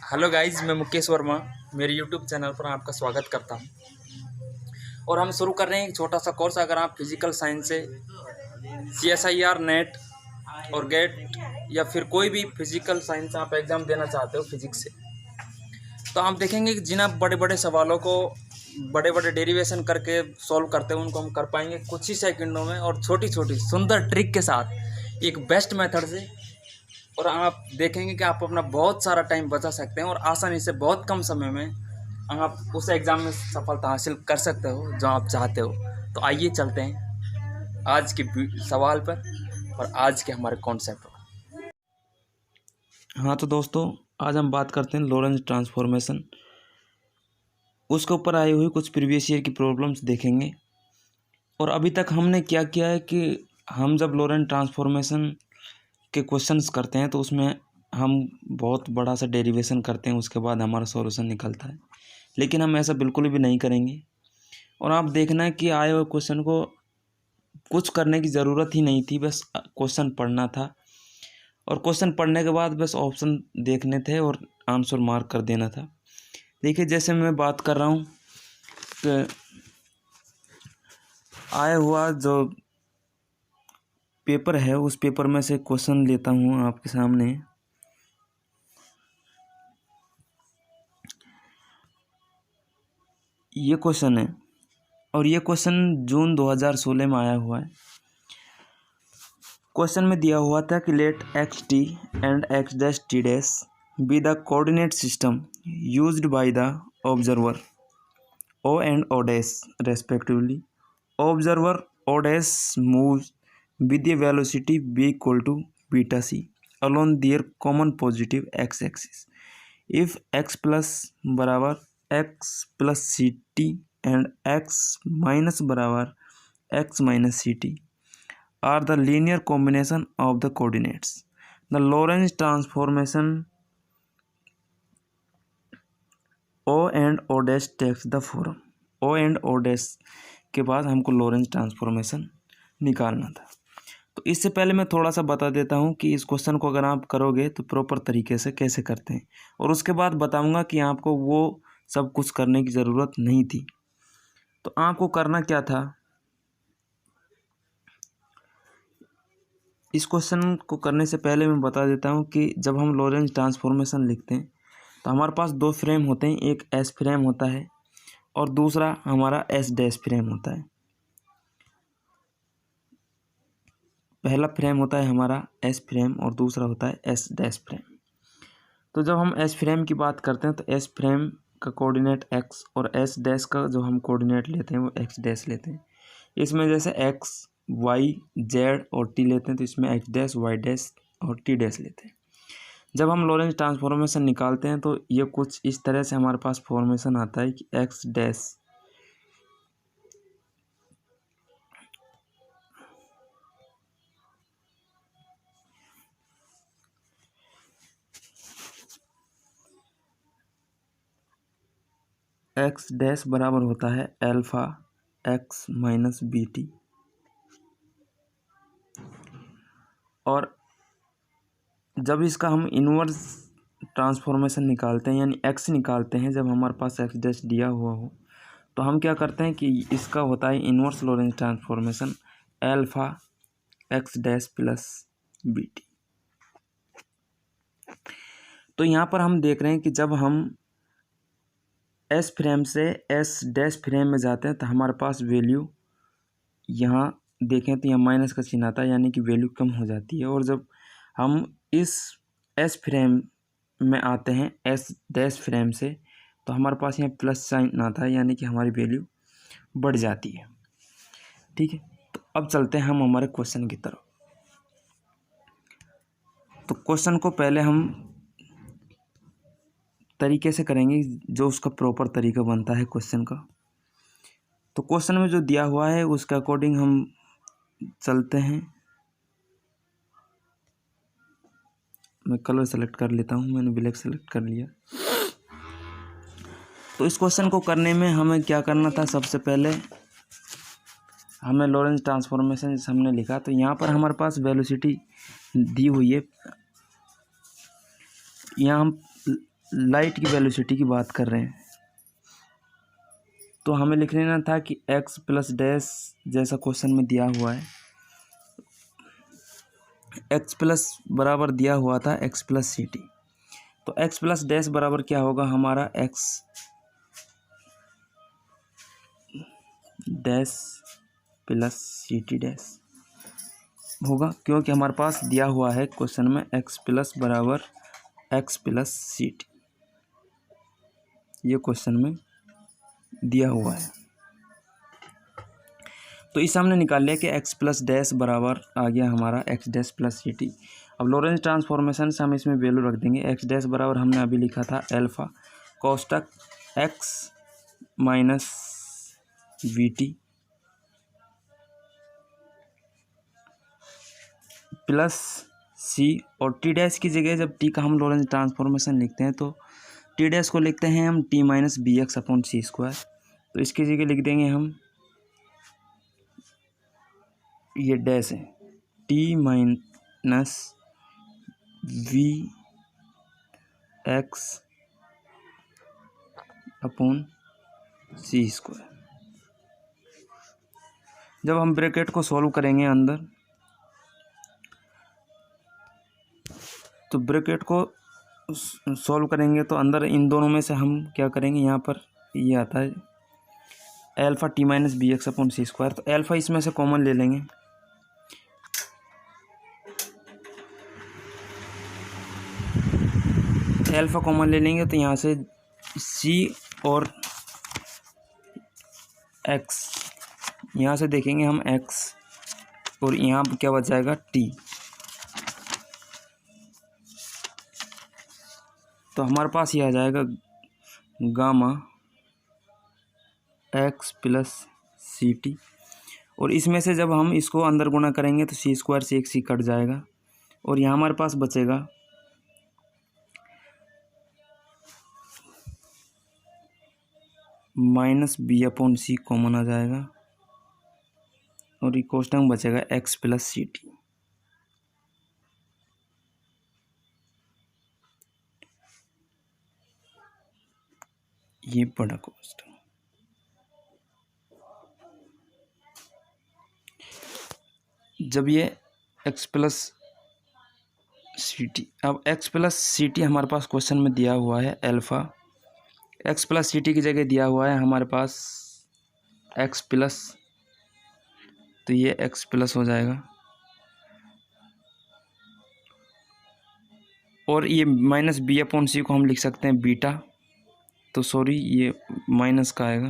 Hello guys, मैं मुकेश वर्मा मेरे YouTube channel पर आपका स्वागत करता हूं। और हम शुरू कर रहे हैं एक छोटा सा कोर्स। अगर आप फिजिकल साइंस से CSIR नेट और गेट या फिर कोई भी फिजिकल साइंस आप एग्ज़ाम देना चाहते हो फिजिक्स से, तो आप देखेंगे कि जिन आप बड़े बड़े सवालों को बड़े बड़े डेरिवेशन करके सॉल्व करते हैं उनको हम कर पाएंगे कुछ ही सेकंडों में और छोटी छोटी सुंदर ट्रिक के साथ एक बेस्ट मेथड से। और आप देखेंगे कि आप अपना बहुत सारा टाइम बचा सकते हैं और आसानी से बहुत कम समय में आप उस एग्ज़ाम में सफलता हासिल कर सकते हो जो आप चाहते हो। तो आइए चलते हैं आज के सवाल पर और आज के हमारे कॉन्सेप्ट पर। हाँ तो दोस्तों, आज हम बात करते हैं लॉरेंज ट्रांसफॉर्मेशन। उसके ऊपर आई हुई कुछ प्रीवियस ईयर की प्रॉब्लम्स देखेंगे। और अभी तक हमने क्या किया है कि हम जब लॉरेंज ट्रांसफॉर्मेशन के क्वेश्चंस करते हैं तो उसमें हम बहुत बड़ा सा डेरिवेशन करते हैं, उसके बाद हमारा सॉल्यूशन निकलता है। लेकिन हम ऐसा बिल्कुल भी नहीं करेंगे। और आप देखना है कि आए हुए क्वेश्चन को कुछ करने की ज़रूरत ही नहीं थी, बस क्वेश्चन पढ़ना था और क्वेश्चन पढ़ने के बाद बस ऑप्शन देखने थे और आंसर मार्क कर देना था। देखिए, जैसे मैं बात कर रहा हूँ कि आया हुआ जो पेपर है उस पेपर में से क्वेश्चन लेता हूँ आपके सामने। ये क्वेश्चन है और ये क्वेश्चन जून 2016 में आया हुआ है। क्वेश्चन में दिया हुआ था कि let x t and x dash t dash be the coordinate system used by the observer O and O dash respectively. Observer O dash moves with the velocity v equal to beta c along their common positive x axis if x plus बराबर x plus c t and x minus बराबर x minus c t are the linear combination of the coordinates. The Lorentz transformation O and O dash takes the form. O and O dash के बाद हमको Lorentz transformation निकालना था। तो इससे पहले मैं थोड़ा सा बता देता हूँ कि इस क्वेश्चन को अगर आप करोगे तो प्रॉपर तरीके से कैसे करते हैं, और उसके बाद बताऊँगा कि आपको वो सब कुछ करने की ज़रूरत नहीं थी। तो आपको करना क्या था, इस क्वेश्चन को करने से पहले मैं बता देता हूँ कि जब हम लॉरेंज ट्रांसफॉर्मेशन लिखते हैं तो हमारे पास दो फ्रेम होते हैं, एक एस फ्रेम होता है और दूसरा हमारा एस डैश फ्रेम होता है। पहला फ्रेम होता है हमारा एस फ्रेम और दूसरा होता है एस डैश फ्रेम। तो जब हम एस फ्रेम की बात करते हैं तो एस फ्रेम का कोऑर्डिनेट एक्स और एस डैश का जो हम कोऑर्डिनेट लेते हैं वो एक्स डैश लेते हैं। इसमें जैसे एक्स वाई जेड और टी लेते हैं तो इसमें एक्स डैश वाई डैश और टी डैश लेते हैं। जब हम लॉरेंज ट्रांसफॉर्मेशन निकालते हैं तो ये कुछ इस तरह से हमारे पास फॉर्मेशन आता है कि एक्स डैश एक्स डैश बराबर होता है alpha x minus b t. और जब इसका हम इनवर्स ट्रांसफॉर्मेशन निकालते हैं यानी एक्स निकालते हैं, जब हमारे पास एक्स डैश दिया हुआ हो तो हम क्या करते हैं कि इसका होता है inverse Lorentz transformation alpha x dash plus b t. तो यहाँ पर हम देख रहे हैं कि जब हम एस फ्रेम से एस डैश फ्रेम में जाते हैं तो हमारे पास वैल्यू यहाँ देखें तो यहाँ माइनस का चिन्ह आता है यानी कि वैल्यू कम हो जाती है। और जब हम इस एस फ्रेम में आते हैं एस डैश फ्रेम से तो हमारे पास यहाँ प्लस साइन आता है यानी कि हमारी वैल्यू बढ़ जाती है। ठीक है, तो अब चलते हैं हम हमारे क्वेश्चन की तरफ। तो क्वेश्चन को पहले हम तरीके से करेंगे जो उसका प्रॉपर तरीका बनता है क्वेश्चन का। तो क्वेश्चन में जो दिया हुआ है उसके अकॉर्डिंग हम चलते हैं। मैं कलर सेलेक्ट कर लेता हूँ, मैंने ब्लैक सेलेक्ट कर लिया। तो इस क्वेश्चन को करने में हमें क्या करना था, सबसे पहले हमें लॉरेंज ट्रांसफॉर्मेशन जैसे हमने लिखा तो यहाँ पर हमारे पास वेलोसिटी दी हुई है। यहाँ हम लाइट की वेलोसिटी की बात कर रहे हैं, तो हमें लिख लेना था कि x प्लस डैश जैसा क्वेश्चन में दिया हुआ है, x प्लस बराबर दिया हुआ था x प्लस सी टी। तो x प्लस डैश बराबर क्या होगा हमारा, x dash plus c t dash होगा, क्योंकि हमारे पास दिया हुआ है क्वेश्चन में x प्लस बराबर x प्लस सी टी, ये क्वेश्चन में दिया हुआ है। तो इस हमने निकाल लिया कि x प्लस डैश बराबर आ गया हमारा x dash plus c t. अब लॉरेंज ट्रांसफॉर्मेशन से हम इसमें वैल्यू रख देंगे। x डैश बराबर हमने अभी लिखा था एल्फा कोष्टक x minus v t plus c, और टी डैश की जगह जब टी का हम लॉरेंज ट्रांसफॉर्मेशन लिखते हैं तो टी डैश को लिखते हैं हम t minus b x upon c square. तो इसकी जगह लिख देंगे हम, ये डैश है, t minus v x upon c square. जब हम ब्रैकेट को सॉल्व करेंगे अंदर, तो ब्रैकेट को सॉल्व करेंगे तो अंदर इन दोनों में से हम क्या करेंगे, यहाँ पर ये आता है alpha t minus b x upon c square. तो एल्फा इसमें से कॉमन ले लेंगे, एल्फा कॉमन ले लेंगे तो यहाँ से सी और एक्स, यहाँ से देखेंगे हम एक्स, और यहाँ पर क्या बच जाएगा टी। तो हमारे पास ये आ जाएगा gamma x plus c t, और इसमें से जब हम इसको अंदर गुणा करेंगे तो सी स्क्वायर से एक सी कट जाएगा, और यहाँ हमारे पास बचेगा माइनस बी अपॉन सी कॉमन आ जाएगा, और ये कोष्टक में बचेगा एक्स प्लस सी टी। ये बड़ा कोष्टक। जब ये x प्लस सी टी, अब x प्लस सी टी हमारे पास क्वेश्चन में दिया हुआ है alpha, x plus c t की जगह दिया हुआ है हमारे पास x प्लस, तो ये x प्लस हो जाएगा, और ये माइनस बी अपॉन सी को हम लिख सकते हैं बीटा, तो सॉरी ये माइनस का आएगा,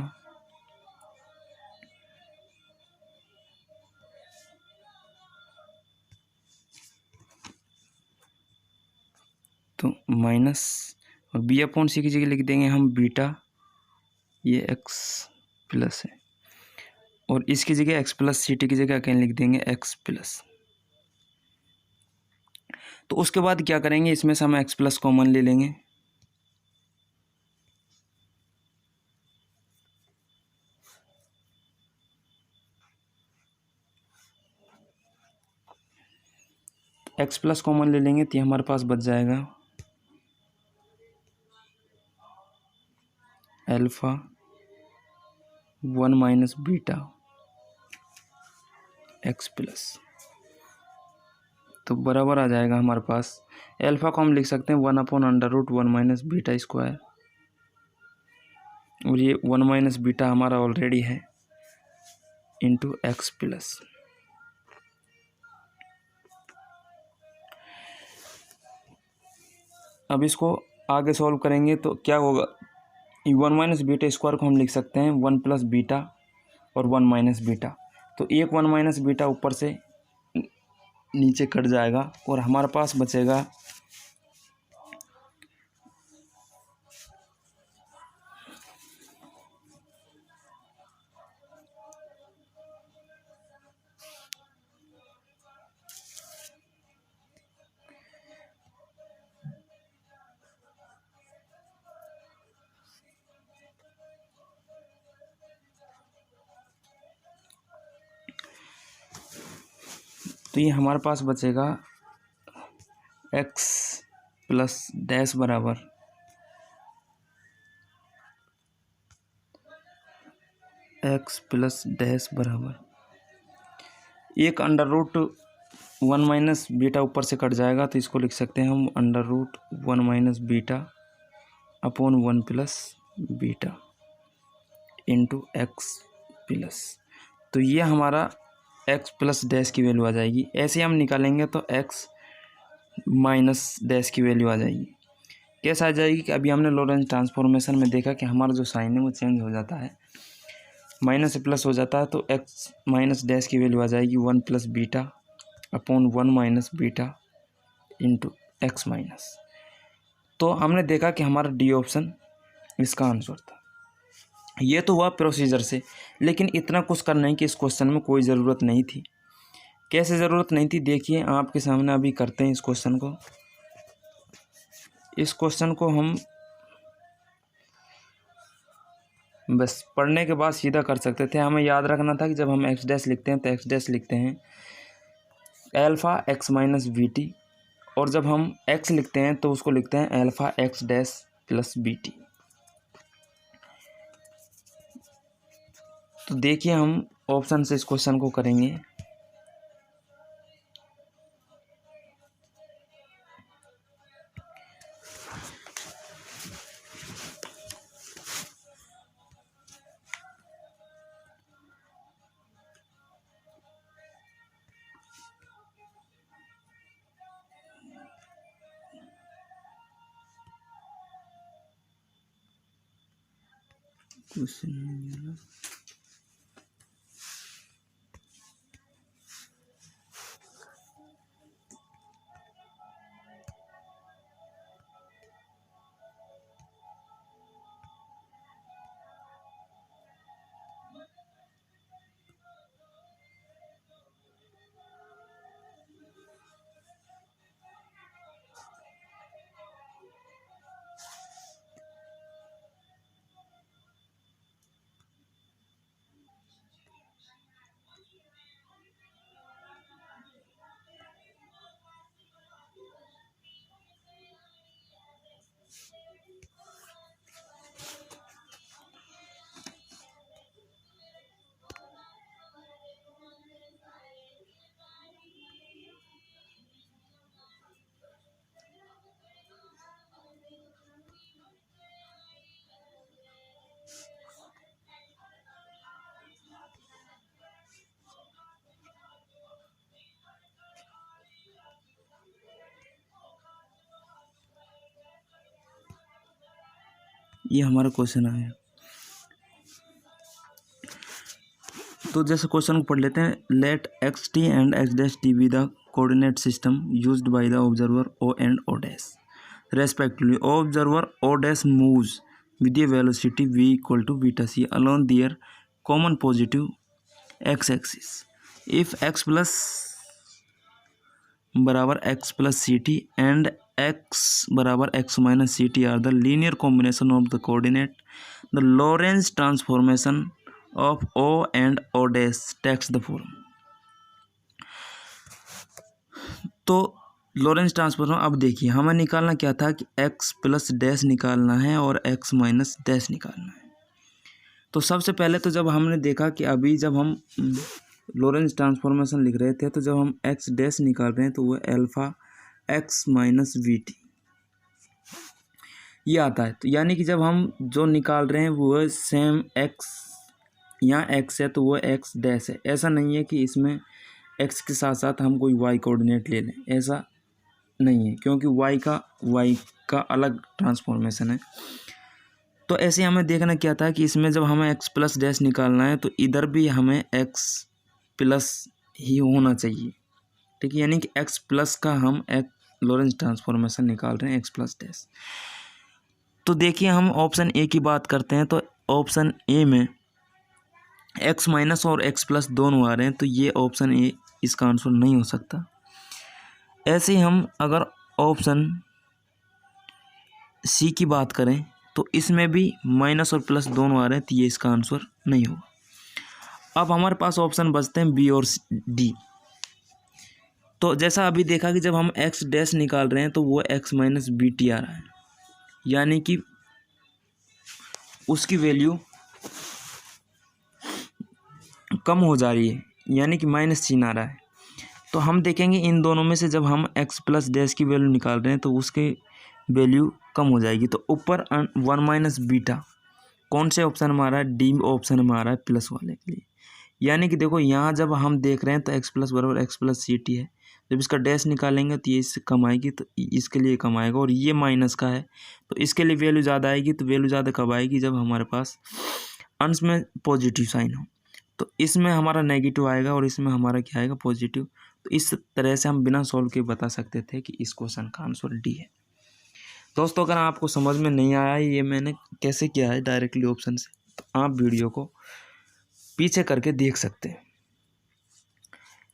तो माइनस, और बी अपॉन सी की जगह लिख देंगे हम बीटा, ये एक्स प्लस है, और इसकी जगह एक्स प्लस सी टी की जगह अकेले लिख देंगे एक्स प्लस। तो उसके बाद क्या करेंगे, इसमें से हम एक्स प्लस कॉमन ले लेंगे, एक्स प्लस कॉमन ले लेंगे तो हमारे पास बच जाएगा alpha one minus beta x plus. तो बराबर आ जाएगा हमारे पास, एल्फा को हम लिख सकते हैं one upon under root one minus beta square, और ये वन माइनस बीटा हमारा ऑलरेडी है इंटू एक्स प्लस। अब इसको आगे सॉल्व करेंगे तो क्या होगा, वन माइनस बीटा स्क्वायर को हम लिख सकते हैं वन प्लस बीटा और वन माइनस बीटा, तो एक वन माइनस बीटा ऊपर से नीचे कट जाएगा, और हमारे पास बचेगा तो ये हमारे पास बचेगा x प्लस डैश बराबर एक्स प्लस डैश बराबर एक अंडर रूट 1 माइनस बीटा ऊपर से कट जाएगा तो इसको लिख सकते हैं हम under root 1 minus beta upon 1 plus beta into x plus. तो ये हमारा एक्स प्लस डैश की वैल्यू आ जाएगी। ऐसे हम निकालेंगे तो एक्स माइनस डैश की वैल्यू आ जाएगी। कैसे आ जाएगी कि अभी हमने लॉरेंज ट्रांसफॉर्मेशन में देखा कि हमारा जो साइन है वो चेंज हो जाता है, माइनस से प्लस हो जाता है। तो एक्स माइनस डैश की वैल्यू आ जाएगी 1 plus beta upon 1 minus beta into x minus. तो हमने देखा कि हमारा डी ऑप्शन इसका आंसर था। ये तो हुआ प्रोसीजर से, लेकिन इतना कुछ करने की इस क्वेश्चन में कोई ज़रूरत नहीं थी। कैसे ज़रूरत नहीं थी, देखिए आपके सामने अभी करते हैं इस क्वेश्चन को। इस क्वेश्चन को हम बस पढ़ने के बाद सीधा कर सकते थे। हमें याद रखना था कि जब हम एक्स डैश लिखते हैं तो एक्स डैश लिखते हैं alpha x minus b t, और जब हम एक्स लिखते हैं तो उसको लिखते हैं alpha x dash plus b t. तो देखिए हम ऑप्शन से इस क्वेश्चन को करेंगे। क्वेश्चन ये हमारा क्वेश्चन आया। तो जैसे क्वेश्चन को पढ़ लेते हैं। Let x t and x dash t be the coordinate system used by the observer O and O dash respectively. Observer O dash moves with a velocity v equal to beta c along their common positive x axis. If x plus बराबर x plus ct and x बराबर x minus ct are the linear combination of the coordinate, the Lorentz transformation of o and o dash takes the form. तो Lawrence transform, अब देखिए हमें निकालना क्या था कि x प्लस डैश निकालना है और x माइनस डैश निकालना है। तो सबसे पहले तो जब हमने देखा कि अभी जब हम लॉरेंस ट्रांसफॉर्मेशन लिख रहे थे तो जब हम x डैश निकाल रहे हैं तो वो alpha x minus v T ये आता है। तो यानी कि जब हम जो निकाल रहे हैं वो सेम x, यहाँ x है तो वो x डैश है। ऐसा नहीं है कि इसमें x के साथ साथ हम कोई y कोऑर्डिनेट ले लें, ऐसा नहीं है, क्योंकि y का अलग ट्रांसफॉर्मेशन है। तो ऐसे हमें देखना क्या था कि इसमें जब हमें x प्लस डैश निकालना है तो इधर भी हमें x प्लस ही होना चाहिए, ठीक है। यानी कि x प्लस का हम एक लॉरेंस ट्रांसफॉर्मेशन निकाल रहे हैं x प्लस डैश। तो देखिए हम ऑप्शन ए की बात करते हैं। तो ऑप्शन ए में x माइनस और x प्लस दोनों आ रहे हैं, तो ये ऑप्शन ए इसका आंसर नहीं हो सकता। ऐसे ही हम अगर ऑप्शन सी की बात करें तो इसमें भी माइनस और प्लस दोनों आ रहे हैं, तो ये इसका आंसर नहीं होगा। अब हमारे पास ऑप्शन बचते हैं बी और डी। तो जैसा अभी देखा कि जब हम एक्स डैश निकाल रहे हैं तो वो एक्स माइनस बी टी आ रहा है, यानी कि उसकी वैल्यू कम हो जा रही है, यानी कि माइनस चिन्ह आ रहा है। तो हम देखेंगे इन दोनों में से जब हम एक्स प्लस डैश की वैल्यू निकाल रहे हैं तो उसकी वैल्यू कम हो जाएगी। तो ऊपर 1 माइनस बीटा कौन से ऑप्शन में आ रहा है, डी ऑप्शन में आ रहा है प्लस वाले के लिए। यानी कि देखो यहाँ जब हम देख रहे हैं तो एक्स प्लस बराबर एक्स प्लस सी टी है, जब इसका डैश निकालेंगे तो ये इससे कम आएगी, तो इसके लिए कम आएगा, और ये माइनस का है तो इसके लिए वैल्यू ज़्यादा आएगी। तो वैल्यू ज़्यादा कब आएगी, जब हमारे पास अंश में पॉजिटिव साइन हो। तो इसमें हमारा नेगेटिव आएगा और इसमें हमारा क्या आएगा, पॉजिटिव। तो इस तरह से हम बिना सॉल्व के बता सकते थे कि इस क्वेश्चन का आंसर डी है। दोस्तों अगर आपको समझ में नहीं आया ये मैंने कैसे किया है डायरेक्टली ऑप्शन से, तो आप वीडियो को पीछे करके देख सकते हैं।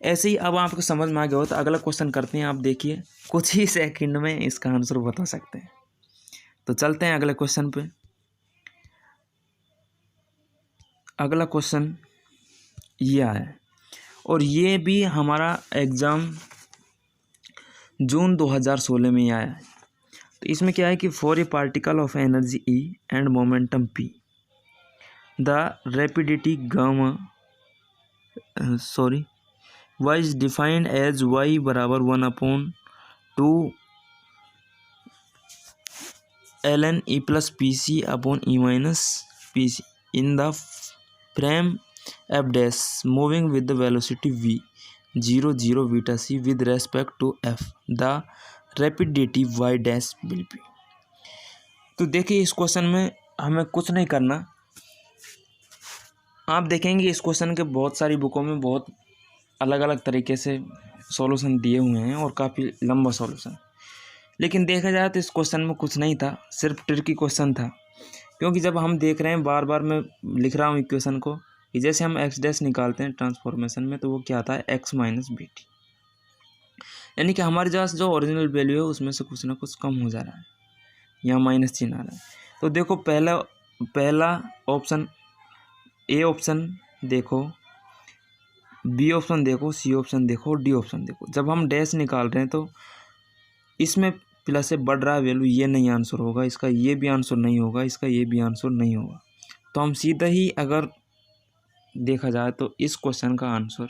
ऐसे ही अब आपको समझ में आ गया हो तो अगला क्वेश्चन करते हैं। आप देखिए कुछ ही सेकंड में इसका आंसर बता सकते हैं। तो चलते हैं अगले क्वेश्चन पे। अगला क्वेश्चन ये है और ये भी हमारा एग्ज़ाम जून 2016 में ही आया है। तो इसमें क्या है कि for a particle of energy E and momentum P the rapidity y is defined as y बराबर 1/2 ln e plus pc upon e minus pc in the frame f dash moving with the velocity v 0 beta c with respect to f the rapidity y dash will be। तो देखिए इस question में हमें कुछ नहीं करना। आप देखेंगे इस क्वेश्चन के बहुत सारी बुकों में बहुत अलग अलग तरीके से सॉल्यूशन दिए हुए हैं और काफ़ी लंबा सॉल्यूशन, लेकिन देखा जाए तो इस क्वेश्चन में कुछ नहीं था, सिर्फ ट्रिकी क्वेश्चन था। क्योंकि जब हम देख रहे हैं बार बार मैं लिख रहा हूँ इक्वेशन को कि जैसे हम एक्स डैश निकालते हैं ट्रांसफॉर्मेशन में तो वो क्या आता है एक्स माइनस बी टी, यानी कि हमारे पास जो ओरिजिनल वैल्यू है उसमें से कुछ ना कुछ कम हो जा रहा है, यहाँ माइनस चिन्ह आ रहा है। तो देखो पहला ऑप्शन, ए ऑप्शन देखो, बी ऑप्शन देखो, सी ऑप्शन देखो, डी ऑप्शन देखो। जब हम डैश निकाल रहे हैं तो इसमें प्लस से बढ़ रहा है वैल्यू, ये नहीं आंसर होगा, इसका ये भी आंसर नहीं होगा, इसका ये भी आंसर नहीं होगा। तो हम सीधा ही अगर देखा जाए तो इस क्वेश्चन का आंसर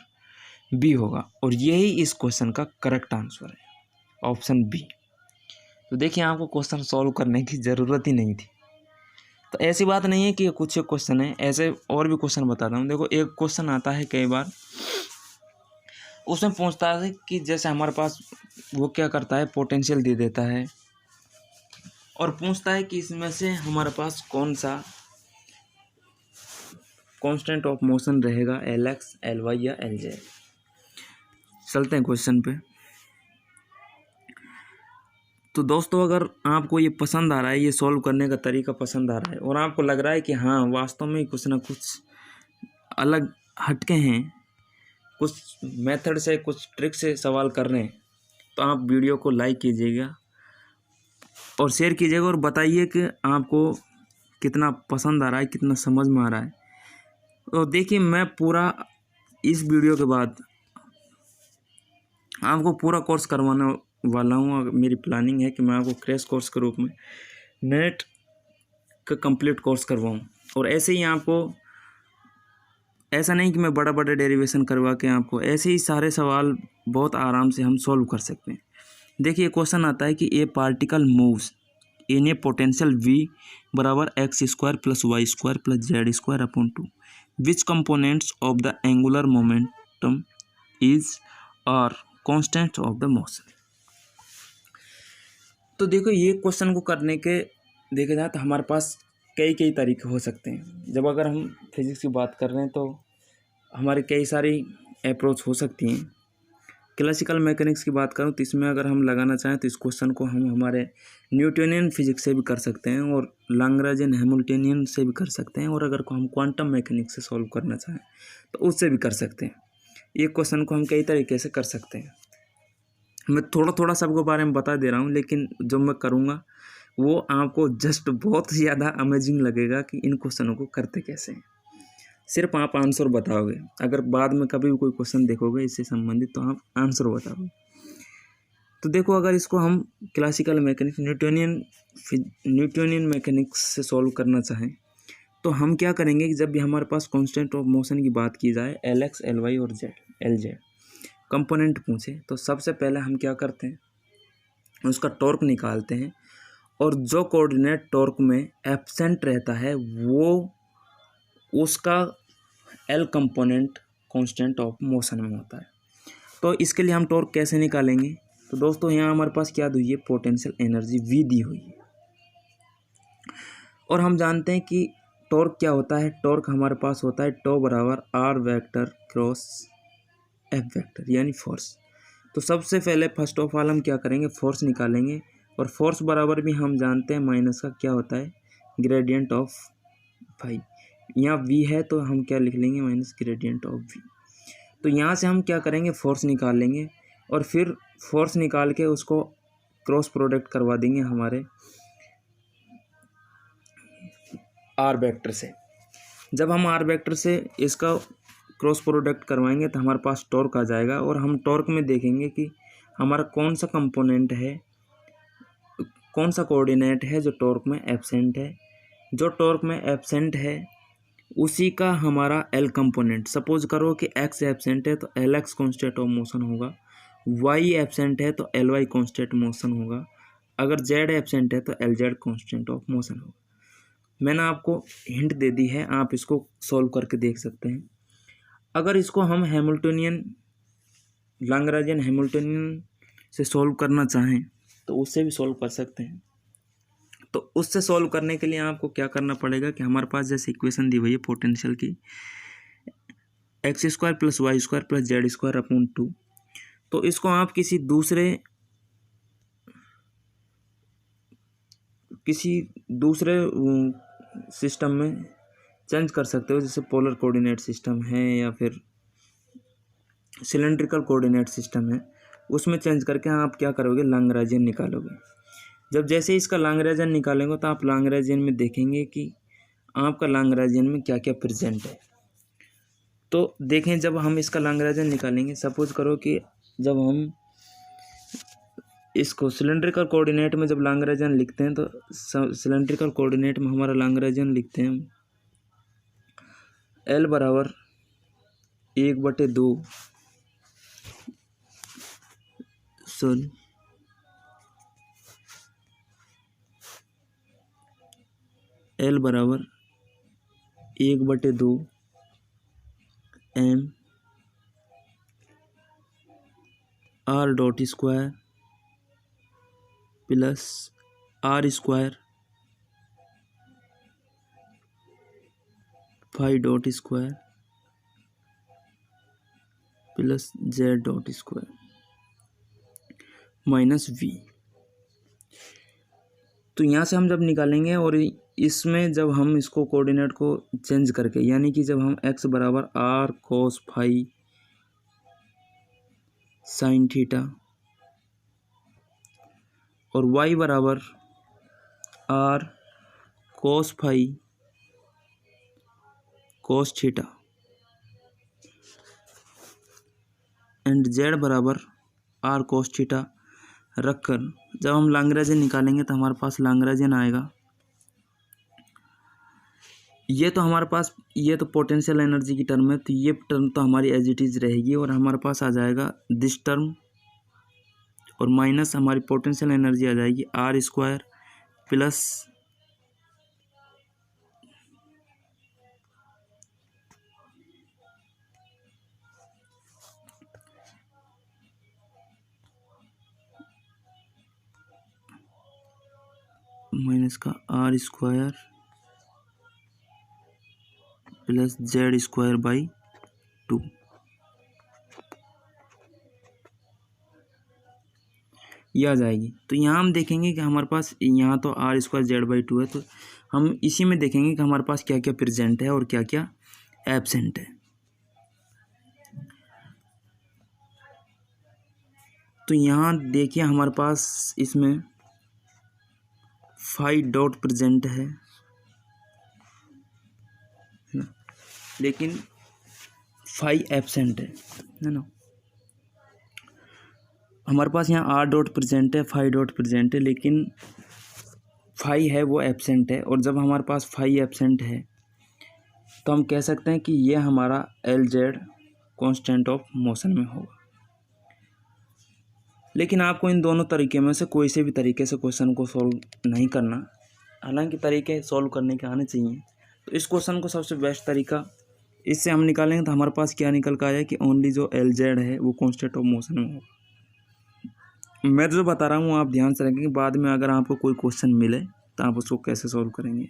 बी होगा और यही इस क्वेश्चन का करेक्ट आंसर है, ऑप्शन बी। तो देखिए आपको क्वेश्चन सॉल्व करने की ज़रूरत ही नहीं थी। तो ऐसी बात नहीं है कि कुछ क्वेश्चन है, ऐसे और भी क्वेश्चन बताता हूँ। देखो एक क्वेश्चन आता है कई बार, उसमें पूछता है कि जैसे हमारे पास वो क्या करता है, पोटेंशियल दे देता है और पूछता है कि इसमें से हमारे पास कौन सा कांस्टेंट ऑफ मोशन रहेगा, एल एक्स, एल वाई या एल जेड। चलते हैं क्वेश्चन पे। तो दोस्तों अगर आपको ये पसंद आ रहा है, ये सॉल्व करने का तरीका पसंद आ रहा है और आपको लग रहा है कि हाँ वास्तव में कुछ ना कुछ अलग हटके हैं, कुछ मेथड से कुछ ट्रिक से सवाल कर रहे हैं, तो आप वीडियो को लाइक कीजिएगा और शेयर कीजिएगा और बताइए कि आपको कितना पसंद आ रहा है, कितना समझ में आ रहा है। तो देखिए मैं पूरा इस वीडियो के बाद आपको पूरा कोर्स करवाने वाला हूँ। मेरी प्लानिंग है कि मैं आपको क्रैश कोर्स के रूप में नेट का कंप्लीट कोर्स करवाऊँ और ऐसे ही आपको, ऐसा नहीं कि मैं बड़ा बड़ा डेरिवेशन करवा के आपको, ऐसे ही सारे सवाल बहुत आराम से हम सॉल्व कर सकते हैं। देखिए क्वेश्चन आता है कि a particle moves in a potential v बराबर x square plus y square plus z square upon 2 which components of the angular momentum is are constant of the motion. तो देखो ये क्वेश्चन को करने के देखा जाए तो हमारे पास कई तरीके हो सकते हैं। जब अगर हम फिज़िक्स की बात कर रहे हैं तो हमारी कई सारी अप्रोच हो सकती हैं। क्लासिकल मैकेनिक्स की बात करूं तो इसमें अगर हम लगाना चाहें तो इस क्वेश्चन को हम हमारे न्यूटोनियन फिजिक्स से भी कर सकते हैं और लैग्रेंजियन हैमिल्टनियन से भी कर सकते हैं, और अगर हम क्वांटम मैकेनिक्स से सॉल्व करना चाहें तो उससे भी कर सकते हैं। ये क्वेश्चन को हम कई तरीके से कर सकते हैं। मैं थोड़ा सबके बारे में बता दे रहा हूँ, लेकिन जो मैं करूँगा वो आपको जस्ट बहुत ज़्यादा अमेजिंग लगेगा कि इन क्वेश्चनों को करते कैसे हैं। सिर्फ आप आंसर बताओगे, अगर बाद में कभी भी कोई क्वेश्चन देखोगे इससे संबंधित तो आप आंसर बताओगे। तो देखो अगर इसको हम क्लासिकल मैकेनिक्स न्यूटोनियन मैकेनिक्स से सॉल्व करना चाहें तो हम क्या करेंगे कि जब भी हमारे पास कांस्टेंट ऑफ मोशन की बात की जाए एल एक्स एल वाई और जेड एल जेड कंपोनेंट पूछे, तो सबसे पहले हम क्या करते हैं, उसका टॉर्क निकालते हैं, और जो कोऑर्डिनेट टॉर्क में एब्सेंट रहता है वो उसका L component constant of motion में होता है। तो इसके लिए हम टॉर्क कैसे निकालेंगे, तो दोस्तों यहाँ हमारे पास क्या दी हुई है, पोटेंशियल एनर्जी वी दी हुई है, और हम जानते हैं कि टॉर्क क्या होता है, टॉर्क हमारे पास होता है टो बराबर r vector cross F vector यानी फोर्स। तो सबसे पहले फर्स्ट ऑफ ऑल हम क्या करेंगे, फोर्स निकालेंगे, और फोर्स बराबर भी हम जानते हैं माइनस का क्या होता है, ग्रेडियंट ऑफ फाई। यहाँ वी है तो हम क्या लिख लेंगे, माइनस ग्रेडियंट ऑफ वी। तो यहाँ से हम क्या करेंगे, फोर्स निकाल लेंगे, और फिर फोर्स निकाल के उसको क्रॉस प्रोडक्ट करवा देंगे हमारे आर वेक्टर से। जब हम आर वेक्टर से इसका क्रॉस प्रोडक्ट करवाएंगे तो हमारे पास टॉर्क आ जाएगा, और हम टॉर्क में देखेंगे कि हमारा कौन सा कंपोनेंट है, कौन सा कोऑर्डिनेट है जो टॉर्क में एब्सेंट है। जो टॉर्क में एब्सेंट है उसी का हमारा एल कंपोनेंट, सपोज करो कि एक्स एब्सेंट है तो L x constant of motion होगा, वाई एब्सेंट है तो एल वाई कॉन्स्टेंट मोशन होगा, अगर जेड एब्सेंट है तो L Z constant of motion होगा। मैंने आपको हिंट दे दी है, आप इसको सॉल्व करके देख सकते हैं। अगर इसको हम हैमिल्टनियन लैग्रेंजियन हैमिल्टनियन से सॉल्व करना चाहें तो उससे भी सॉल्व कर सकते हैं। तो उससे सॉल्व करने के लिए आपको क्या करना पड़ेगा कि हमारे पास जैसे इक्वेशन दी हुई है पोटेंशियल की, x square plus y square plus z square upon 2, तो इसको आप किसी दूसरे सिस्टम में चेंज कर सकते हो, जैसे पोलर कोऑर्डिनेट सिस्टम है या फिर सिलेंड्रिकल कोऑर्डिनेट सिस्टम है, उसमें चेंज करके आप क्या करोगे, लैग्रेंजियन निकालोगे। जब जैसे इसका लैग्रेंजियन निकालेंगे तो आप लैग्रेंजियन में देखेंगे कि आपका लैग्रेंजियन में क्या क्या प्रेजेंट है। तो देखें, जब हम इसका लैग्रेंजियन निकालेंगे, सपोज करो कि जब हम इसको सिलेंड्रिकल कोऑर्डिनेट में जब लैग्रेंजियन लिखते हैं तो सिलेंड्रिकल कोऑर्डिनेट में हमारा लैग्रेंजियन लिखते हैं एल बराबर 1/2 एल बराबर 1/2 m r dot square plus r square phi dot square plus z dot square minus V. तो यहाँ से हम जब निकालेंगे और इसमें जब हम इसको कोऑर्डिनेट को चेंज करके, यानी कि जब हम x बराबर r cos phi sine theta और y बराबर r cos phi cos theta and z बराबर आर कोस थीटा रखकर जब हम लैग्रेंजियन निकालेंगे तो हमारे पास लैग्रेंजियन आएगा। ये तो हमारे पास, ये तो पोटेंशियल एनर्जी की टर्म है, तो ये टर्म तो हमारी एज इट इज़ रहेगी, और हमारे पास आ जाएगा दिस टर्म, और माइनस हमारी पोटेंशियल एनर्जी आ जाएगी आर स्क्वायर प्लस माइनस का r square plus z square by 2। ये आ जाएगी। तो यहाँ हम देखेंगे कि हमारे पास यहाँ तो आर स्क्वायर जेड बाई 2 है, तो हम इसी में देखेंगे कि हमारे पास क्या क्या प्रेजेंट है और क्या क्या एब्सेंट है। तो यहाँ देखिए हमारे पास इसमें फाई डॉट प्रेजेंट है ना, लेकिन फाई एब्सेंट है ना। हमारे पास यहाँ आर डॉट प्रेजेंट है, फाई डॉट प्रेजेंट है, लेकिन फाई है वो एब्सेंट है। और जब हमारे पास फाई एब्सेंट है तो हम कह सकते हैं कि ये हमारा LZ कांस्टेंट ऑफ मोशन में होगा। लेकिन आपको इन दोनों तरीके में से कोई से भी तरीके से क्वेश्चन को सॉल्व नहीं करना, हालांकि तरीके सॉल्व करने के आने चाहिए। तो इस क्वेश्चन को सबसे बेस्ट तरीका इससे हम निकालेंगे तो हमारे पास क्या निकल कर आया कि ओनली जो LZ है वो कांस्टेंट ऑफ मोशन में होगा। मैं जो बता रहा हूँ आप ध्यान से रखेंगे, बाद में अगर आपको कोई क्वेश्चन मिले तो आप उसको कैसे सॉल्व करेंगे।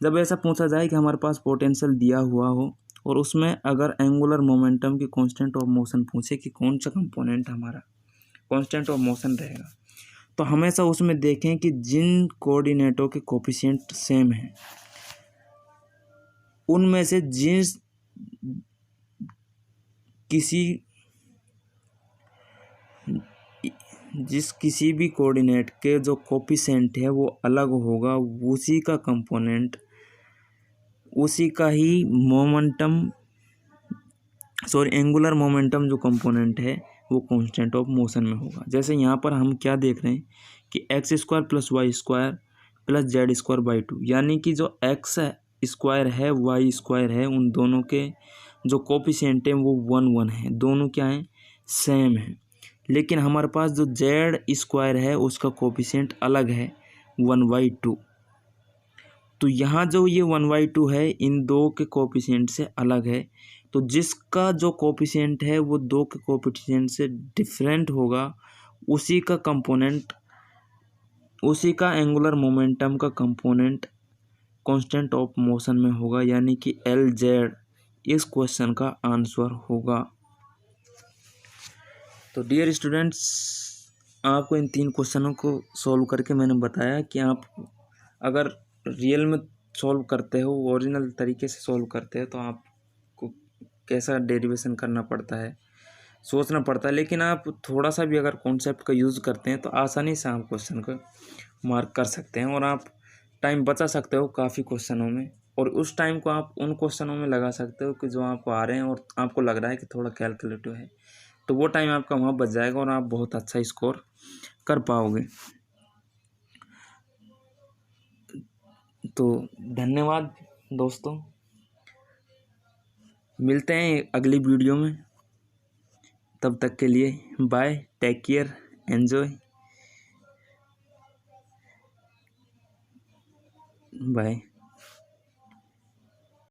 जब ऐसा पूछा जाए कि हमारे पास पोटेंशियल दिया हुआ हो और उसमें अगर एंगुलर मोमेंटम की कांस्टेंट ऑफ मोशन पूछे कि कौन सा कंपोनेंट हमारा कांस्टेंट ऑफ मोशन रहेगा, तो हमेशा उसमें देखें कि जिन कोऑर्डिनेटों के कोफिशिएंट सेम हैं उनमें से जिस किसी भी कोऑर्डिनेट के जो कोफिशिएंट है वो अलग होगा, उसी का कंपोनेंट, उसी का ही एंगुलर मोमेंटम जो कंपोनेंट है वो कांस्टेंट ऑफ मोशन में होगा। जैसे यहाँ पर हम क्या देख रहे हैं कि x² + y² + z²/2, यानी कि जो x² है y² है उन दोनों के जो कोफिशिएंट हैं वो 1 1 है, दोनों क्या हैं, सेम है। लेकिन हमारे पास जो z² है उसका कोफिशिएंट अलग है 1/2। तो यहाँ जो ये 1/2 है इन दो के कोफिशिएंट से अलग है, तो जिसका जो कोफिशिएंट है वो दो के कोफिशिएंट से डिफरेंट होगा, उसी का कंपोनेंट, उसी का एंगुलर मोमेंटम का कंपोनेंट कांस्टेंट ऑफ मोशन में होगा, यानी कि LZ इस क्वेश्चन का आंसर होगा। तो डियर स्टूडेंट्स, आपको इन 3 क्वेश्चनों को सॉल्व करके मैंने बताया कि आप अगर रियल में सॉल्व करते हो, ओरिजिनल तरीके से सॉल्व करते हैं, तो आपको कैसा डेरिवेशन करना पड़ता है, सोचना पड़ता है। लेकिन आप थोड़ा सा भी अगर कॉन्सेप्ट का यूज़ करते हैं तो आसानी से आप क्वेश्चन को मार्क कर सकते हैं और आप टाइम बचा सकते हो काफ़ी क्वेश्चनों में, और उस टाइम को आप उन क्वेश्चनों में लगा सकते हो कि जो आपको आ रहे हैं और आपको लग रहा है कि थोड़ा कैलकुलेटिव है, तो वो टाइम आपका वहाँ बच जाएगा और आप बहुत अच्छा स्कोर कर पाओगे। तो धन्यवाद दोस्तों, मिलते हैं अगली वीडियो में, तब तक के लिए bye, take care, enjoy, bye.